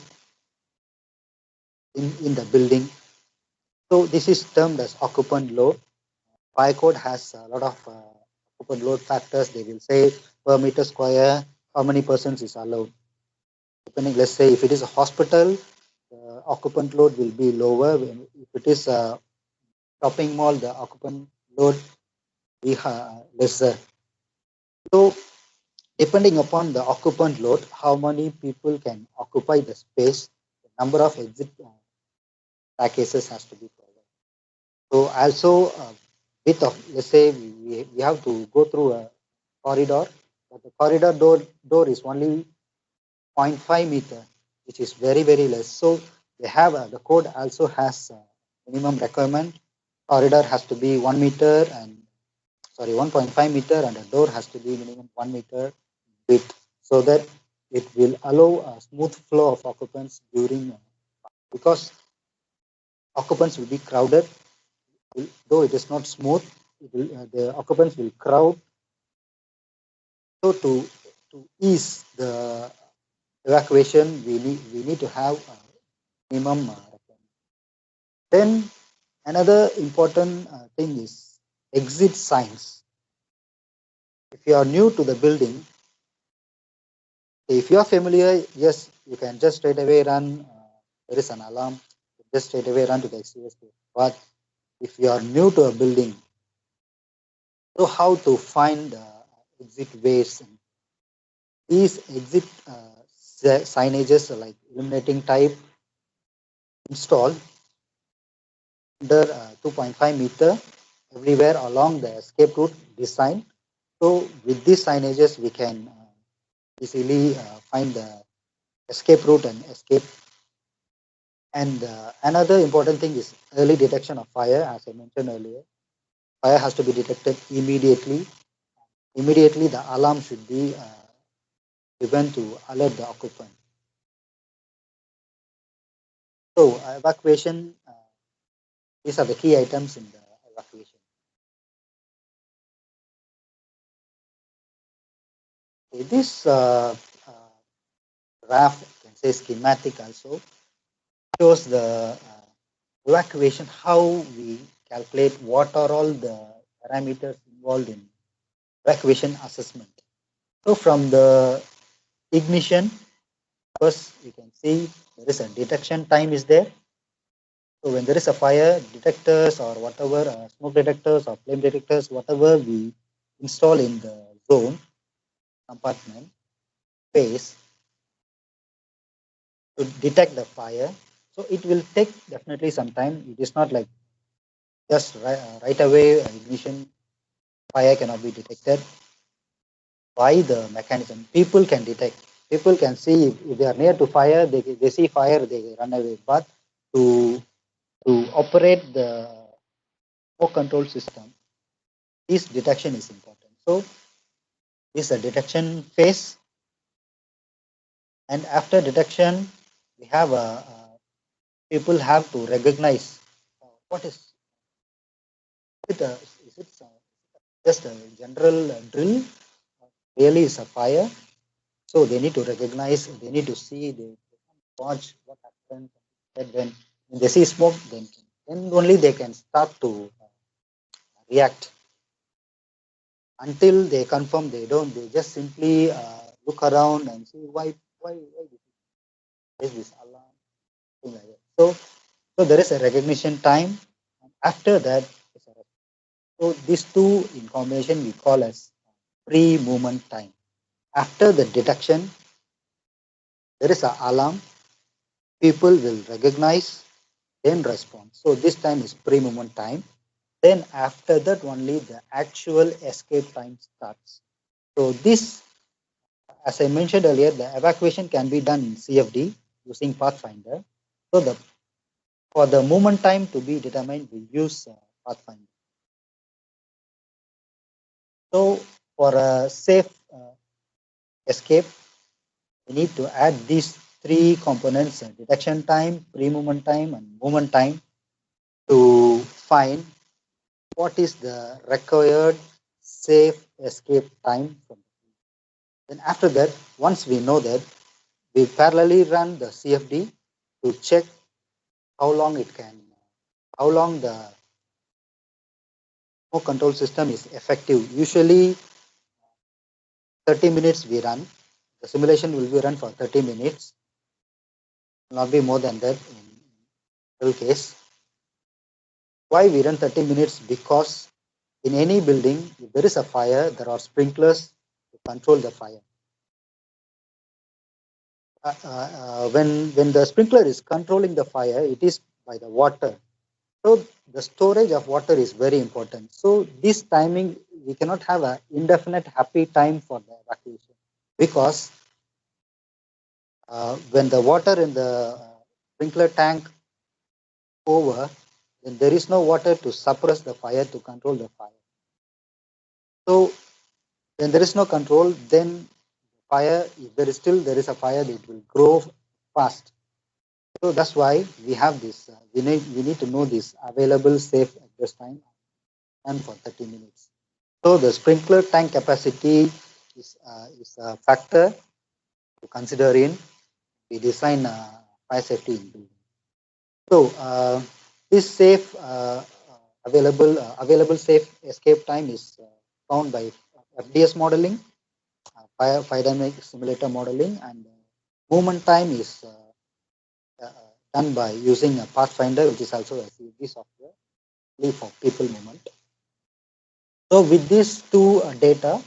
in the building. So this is termed as occupant load. Fire code has a lot of occupant load factors. They will say per meter square how many persons is allowed. Depending, let's say if it is a hospital, the occupant load will be lower. If it is a shopping mall, the occupant load will be lesser. So depending upon the occupant load, how many people can occupy the space, the number of exit packages has to be provided. So also width of, let's say we have to go through a corridor, but the corridor door is only 0.5 meter, which is very, very less. So they have the code also has minimum requirement. Corridor has to be 1 meter and 1.5 meter, and the door has to be minimum 1 meter width, so that it will allow a smooth flow of occupants during, because occupants will be crowded, though it is not smooth, the occupants will crowd. So to ease the evacuation, we need to have a minimum. Then another important thing is exit signs. If you are new to the building, if you are familiar, yes, you can just straight away run. There is an alarm, just straight away run to the exterior space. But if you are new to a building, so how to find exit ways? These exit signages are like illuminating type installed under 2.5 meter everywhere along the escape route design. So with these signages, we can easily find the escape route and escape. And another important thing is early detection of fire, as I mentioned earlier. Fire has to be detected immediately. Immediately, the alarm should be given to alert the occupant. So evacuation, these are the key items in the evacuation. This graph, you can say schematic also, shows the evacuation, how we calculate what are all the parameters involved in evacuation assessment. So from the ignition, first you can see there is a detection time is there. So when there is a fire, detectors or whatever, smoke detectors or flame detectors, whatever we install in the zone, compartment, space, to detect the fire. So it will take definitely some time. It is not like just right away ignition, fire cannot be detected by the mechanism. People can detect. People can see if they are near to fire, they see fire, they run away. But to operate the smoke control system, this detection is important. So this is a detection phase, and after detection, we have people have to recognize what it, is it just a general drill, really is a fire. So they need to recognize, they need to see, they watch what happens. And when they see smoke, then only they can start to react. Until they confirm, they don't. They just simply look around and see why is this alarm, thing like that. So there is a recognition time. And after that, so these two in combination we call as pre-movement time. After the detection, there is an alarm. People will recognize, then respond. So this time is pre-movement time. Then after that only the actual escape time starts. So this, as I mentioned earlier, the evacuation can be done in CFD using Pathfinder. So for the movement time to be determined, we use Pathfinder. So for a safe escape, we need to add these three components: detection time, pre-movement time, and movement time, to find what is the required safe escape time. Then after that, once we know that, we parallelly run the CFD to check how long the smoke control system is effective. Usually 30 minutes we run. The simulation will be run for 30 minutes, not be more than that in real case. Why we run 30 minutes? Because in any building, if there is a fire, there are sprinklers to control the fire. When the sprinkler is controlling the fire, it is by the water. So the storage of water is very important. So this timing, we cannot have an indefinite happy time for the evacuation, because when the water in the sprinkler tank over, then there is no water to suppress the fire, to control the fire. So when there is no control, then fire, if there is a fire, it will grow fast. So that's why we have this. We need to know this available safe at this time and for 30 minutes. So the sprinkler tank capacity is a factor to consider in we design fire safety in building. So this safe available safe escape time is found by FDS modeling, fire dynamic simulator modeling, and movement time is done by using a Pathfinder, which is also a CFD software for people movement. So with these two data,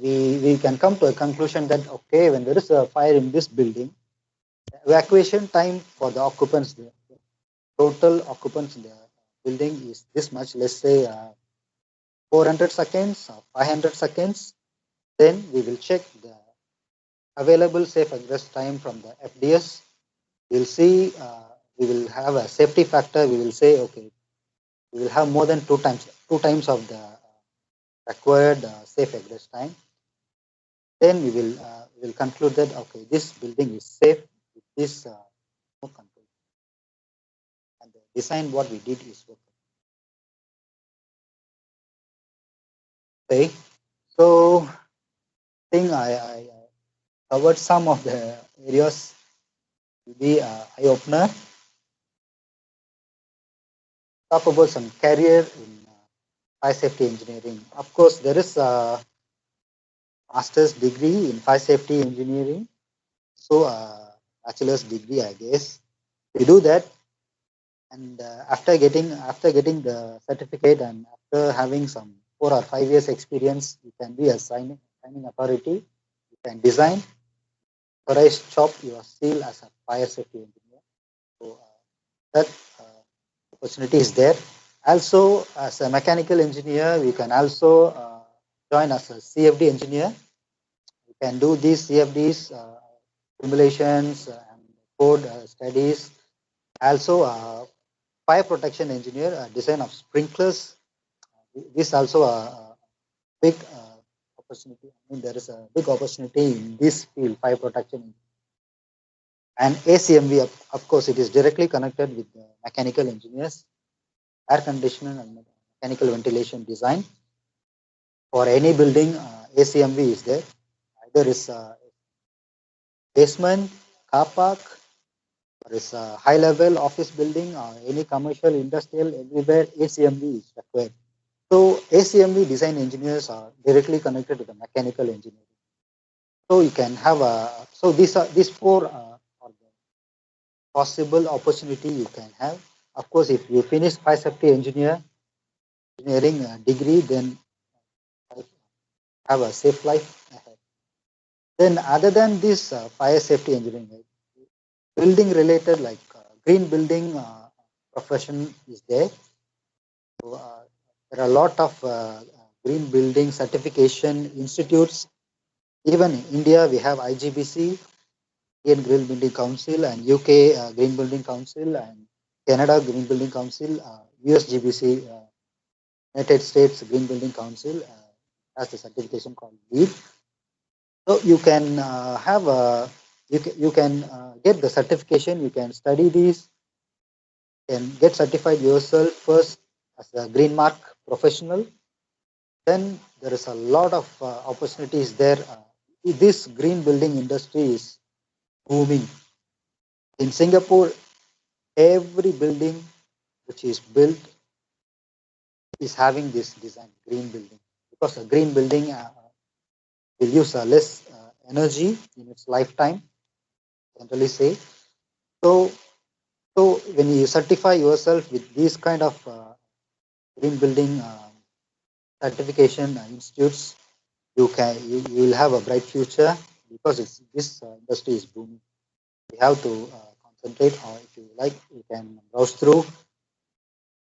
we can come to a conclusion that, okay, when there is a fire in this building, evacuation time for the occupants, the total occupants in the building is this much, let's say 400 seconds or 500 seconds. Then we will check the available safe egress time from the FDS. We'll see, we will have a safety factor. We will say, okay, we will have more than two times of the required safe egress time. Then we will conclude that, okay, this building is safe with this smoke control, and the design what we did is working. Okay, so I think I covered some of the areas to be eye opener. Talk about some career in fire safety engineering. Of course, there is a master's degree in fire safety engineering, so bachelor's degree, I guess. We do that, and after getting the certificate and after having some 4 or 5 years experience, you can be a signing authority. You can design, authorize, chop your seal as a fire safety engineer. So that opportunity is there. Also, as a mechanical engineer, we can also join as a CFD engineer. We can do these CFDs, simulations, and code studies. Also, fire protection engineer, design of sprinklers. This also a big opportunity. I mean, there is a big opportunity in this field, fire protection. And ACMV, of course, it is directly connected with the mechanical engineers, air conditioning and mechanical ventilation design. For any building, ACMV is there. Either is basement, car park, or is a high level office building, or any commercial, industrial, everywhere ACMV is required. So ACMV design engineers are directly connected to the mechanical engineering. So you can have so these four are the possible opportunity you can have. Of course, if you finish fire safety engineering degree, then have a safe life ahead. Then other than this fire safety engineering, building related like green building profession is there. So, there are a lot of green building certification institutes. Even in India, we have IGBC, Indian Green Building Council, and UK Green Building Council, and Canada Green Building Council, USGBC, United States Green Building Council, has the certification called LEED. So you can have you can get the certification. You can study these, and get certified yourself first as a green mark professional. Then there is a lot of opportunities there. This green building industry is booming. In Singapore, every building which is built is having this design, green building, because a green building will use less energy in its lifetime, generally say. So, so when you certify yourself with these kind of green building certification institutes, you will have a bright future, because this industry is booming. You have to concentrate, or if you like, you can browse through,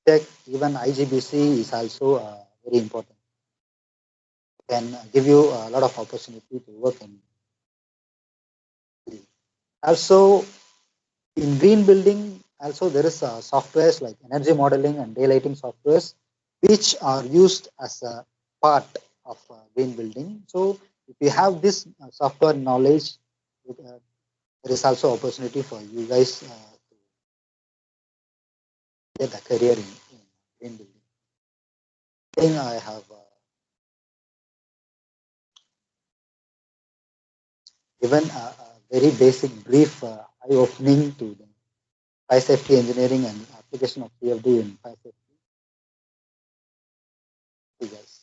check. Even IGBC is also very important. It can give you a lot of opportunity to work in. Also, in green building, also there is softwares like energy modeling and daylighting softwares, which are used as a part of green building. So if you have this software knowledge, there is also opportunity for you guys to get a career in green building. I think I have given a very basic brief eye-opening to the fire safety engineering and application of CFD in fire safety. Guys.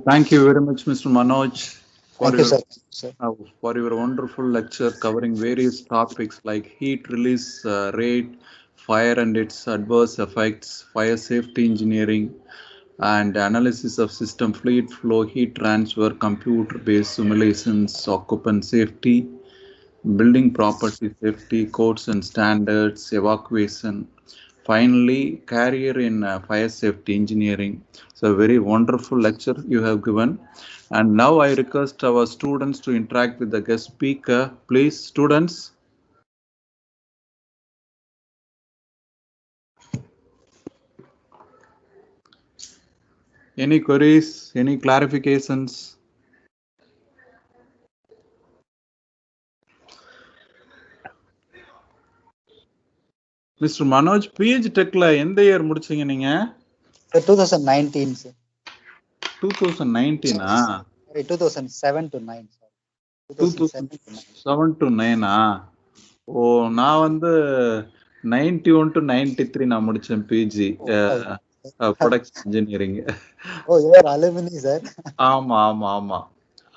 Thank you very much, Mr. Manoj, Thank you, sir. For your wonderful lecture covering various topics like heat release rate, fire and its adverse effects, fire safety engineering, and analysis of system fluid flow, heat transfer, computer-based simulations, occupant safety, building property safety, codes and standards, evacuation. Finally, career in fire safety engineering. So, a very wonderful lecture you have given. And now I request our students to interact with the guest speaker. Please, students. Any queries? Any clarifications? Mr. Manoj, PH Techல எந்த year முடிச்சீங்க நீங்க? 2019, sir. 2019 Sorry, 2007 to 9, sir. 2007 to 9 ஓ நான் வந்து 91 to 93 நான் முடிச்சேன் PG production engineering. Oh you are alumni sir. ஆமா ஆமா ஆமா.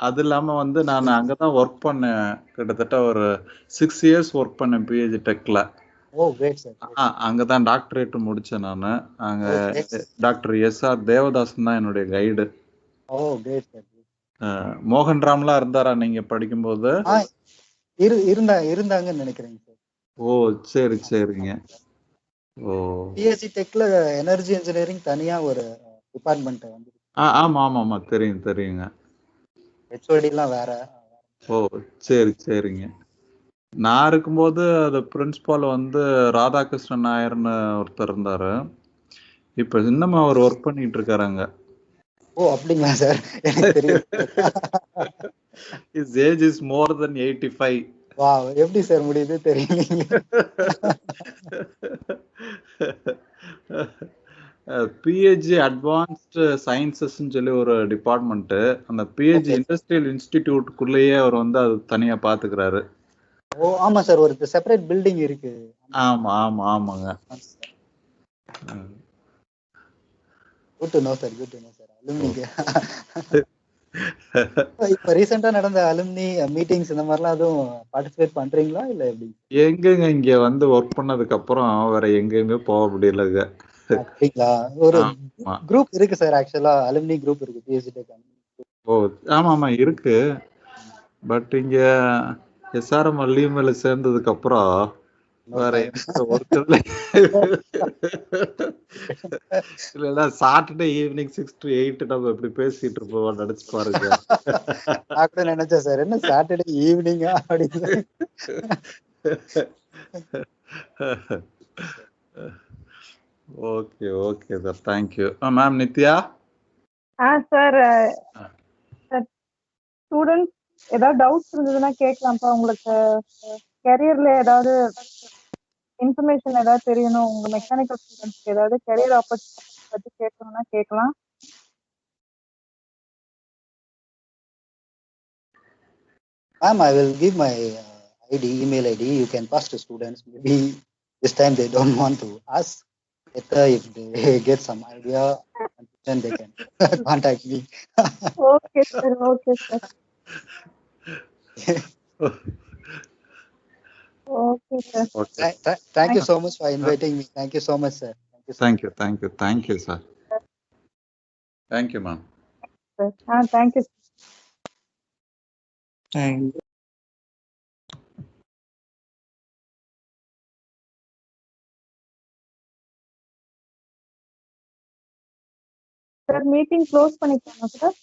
அது இல்லாம வந்து நான் அங்கதான் ஒர்க் பண்ணேன், கிட்டத்தட்ட ஒரு 6 years ஒர்க் பண்ணேன் பிஹெச் டெக்ல. ஓ கிரேட் சார். அங்கதான் டாக்டரேட் முடிச்சேன் நான். அங்க டாக்டர் எஸ்ஆர் தேவதாசன் தான் என்னுடைய கைடு. ஓ கிரேட் சார். மோகன் ராம்லாம் இருந்தாரா நீங்க படிக்கும்போது? இருந்தாங்கன்னு நினைக்கிறேன் சார். ஓ சரி சரிங்க. ஓ பிஎஸ்சி டெக்ல எனர்ஜி இன்ஜினியரிங் தனியா ஒரு டிபார்ட்மெண்ட் வந்து. ஆமா ஆமா ஆமா தெரியும் தெரியுங்க. ஹெச்ஓடி எல்லாம் வேற. ஓ, சரி சரிங்க. நான் இருக்கும்போது அது பிரின்சிபால் வந்து ராதாகிருஷ்ணன் நாயர்னு ஒருத்தர் இருந்தாரு. இப்ப இன்னமும் அவர் ஒர்க் பண்ணிட்டு இருக்காருங்க. ஓ அப்படிங்களா சார்? எனக்கு தெரியும். His age is more than 85. வா, எப்படி சார் முடியுது தெரியலீங்களே. பிஹெச்டி அட்வான்ஸ்டு சயின்சஸ்ன்னு சொல்லி ஒரு டிபார்ட்மெண்ட். அந்த பிஹெச்டி ஓகே. இண்டஸ்ட்ரியல் இன்ஸ்டிடியூட்டுக்குள்ளேயே அவர் வந்து அது தனியா பாத்துக்கிறாரு. ஓ ஆமா சார், ஒரு செப்பரேட் பில்டிங் இருக்கு. ஆமா ஆமா ஆமாங்க. Good to know sir, good to know sir. அலுமினிக்கு இப்ப ரீசெண்டா நடந்த அலுமினி மீட்டிங்ஸ் இந்த மாதிரிலாம் எதுவும் பார்ட்டிசிபேட் பண்றீங்களா இல்ல எப்படி? எங்கங்க இங்க வந்து ஒர்க் பண்ணதுக்கு அப்புறம் வேற எங்கேயுமே போக முடியலங்க. அப்படிங்களா? ஒரு ஆமா. குரூப் இருக்கு சார், ஆக்சுவலா அலுமினி குரூப் இருக்கு பிஹெச்டி. ஓ, ஆமா ஆமா இருக்கு. பட் இங்க எஸ்ஆர்எம் வள்ளியம்மேல சேர்ந்ததுக்கு அப்புறம் நோ வேற டைம். எந்த ஒர்க் இல்லை. இல்லைன்னா சாட்டர்டே ஈவினிங் 6 to 8 நம்ம இப்படி பேசிட்டு இருப்போம் நினைச்சு பாருங்க. நான் கூட நினைச்சேன் சார், என்ன சாட்டர்டே ஈவினிங்கா அப்படின்னு. Okay okay sir, thank you. Ma'am Nithya. Sir students ஏதாவது டவுட்ஸ் இருந்ததுன்னா கேட்கலாம்ப்பா. உங்களுக்கு கெரியர்ல ஏதாவது இன்ஃபர்மேஷன் ஏதாவது தெரியணும், உங்க மெக்கானிக்கல் ஸ்டூடெண்ட்ஸ்க்கு ஏதாவது கெரியர் ஆப்பர்ச்சுனிட்டி பத்தி கேட்கணும்னா கேட்கலாம். Ma'am, I will give my email ID. You can pass to students. Maybe this time they don't want to ask. Later, if they get some idea, then they can contact me. Okay sir, okay sir, okay sir. Thank you so much for inviting me. Thank you so much, sir. Thank you, sir. Thank you, ma'am. Thank you. Sir meeting close பண்ணிக்கலாமா sir?